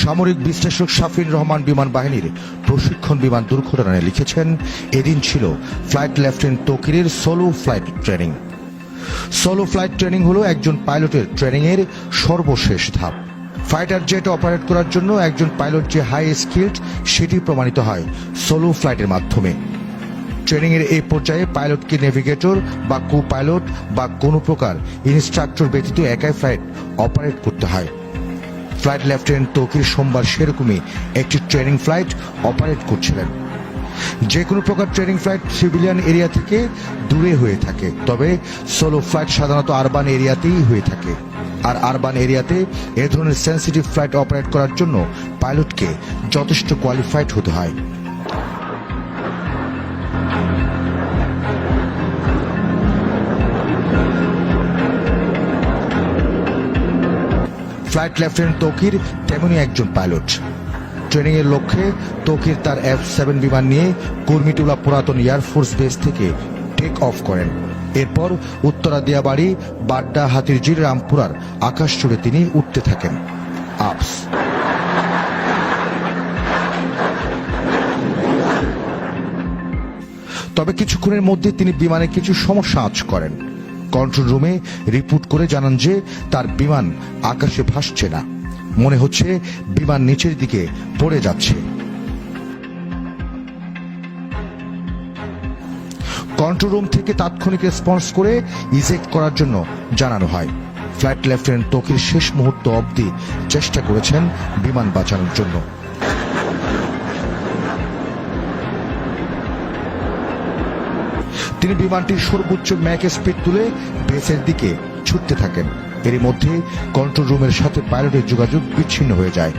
সামরিক বিশ্লেষক শাফিন রহমান বিমান বাহিনীর প্রশিক্ষণ বিমান দুর্ঘটনায় লিখেছেন, এদিন ছিল ফ্লাইট লেফটেন্যান্ট তৌকিরের solo flight training. Solo flight training হলো একজন পাইলটের ট্রেনিং এর সর্বশেষ ধাপ। ফাইটার জেট অপারেট করার জন্য একজন পাইলট যে হাই স্কিলড সেটি প্রমাণিত হয় সোলো ফ্লাইটের মাধ্যমে। ট্রেনিং এর এই পর্যায়ে পাইলটকে নেভিগেটর বা কো পাইলট বা কোনো প্রকার ইনস্ট্রাক্টর ব্যতীত একাই ফ্লাইট অপারেট করতে হয়। ফ্লাইট লেফটেন্যান্ট তৌকির সোমবার সেরকমই একটি ট্রেনিং ফ্লাইট অপারেট করছিলেন। যে কোনো প্রকার ট্রেনিং ফ্লাইট সিভিলিয়ান এরিয়া থেকে দূরে হয়ে থাকে, তবে সোলো ফ্লাইট সাধারণত আরবান এরিয়াতেই হয়ে থাকে। আর আরবান এরিয়াতে এ ধরনের সেন্সিটিভ ফ্লাইট অপারেট করার জন্য পাইলটকে যথেষ্ট কোয়ালিফাইড হতে হয়। ফ্লাইট লেফটেন্যান্ট তৌকির তেমনই একজন পাইলট। ট্রেনিং এর লক্ষ্যে তৌকির তার F-7 বিমান নিয়ে কুর্মিটোলা পুরাতন এয়ারফোর্স বেস থেকে টেক অফ করেন। এরপর উত্তরা দিয়াবাড়ি, বাড্ডা, হাতিরঝিল, রামপুরার আকাশ জুড়ে তিনি উঠতে থাকেন। আপস তবে কিছুক্ষণের মধ্যে তিনি বিমানে কিছু সমস্যা আঁচ করেন। কন্ট্রোল রুমে রিপোর্ট করে জানান যে তার বিমান আকাশে ভাসছে না, মনে হচ্ছে বিমান নিচের দিকে পড়ে যাচ্ছে। কন্ট্রোল রুম থেকে তাৎক্ষণিক রেসপন্স করে ইজেক্ট করার জন্য জানানো হয়। ফ্লাইট লেফটেন্যান্ট তৌকির শেষ মুহূর্ত অবধি চেষ্টা করেছেন বিমান বাঁচানোর জন্য। তিনি বিমানটির সর্বোচ্চ ম্যাক স্পিড তুলে বেসের দিকে ছুটতে থাকেন। এরই মধ্যে কন্ট্রোল রুমের সাথে পাইলটের যোগাযোগ বিচ্ছিন্ন হয়ে যায়।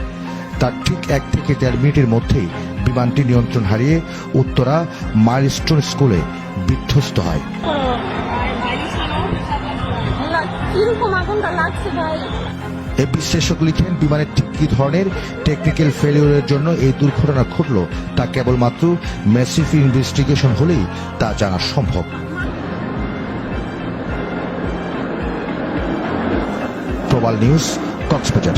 তার ঠিক 1 থেকে 1.5 মিনিটের মধ্যেই বিমানটি নিয়ন্ত্রণ হারিয়ে উত্তরা মাইলস্টোন স্কুলে বিধ্বস্ত হয়। এই বিশ্লেষক লিখেন, বিমানের ঠিক কি ধরনের টেকনিক্যাল ফেলিওরের জন্য এই দুর্ঘটনা ঘটল তা কেবলমাত্র ম্যাসিভ ইনভেস্টিগেশন হলেই তা জানা সম্ভব। প্রবাল নিউজ, কক্সবাজার।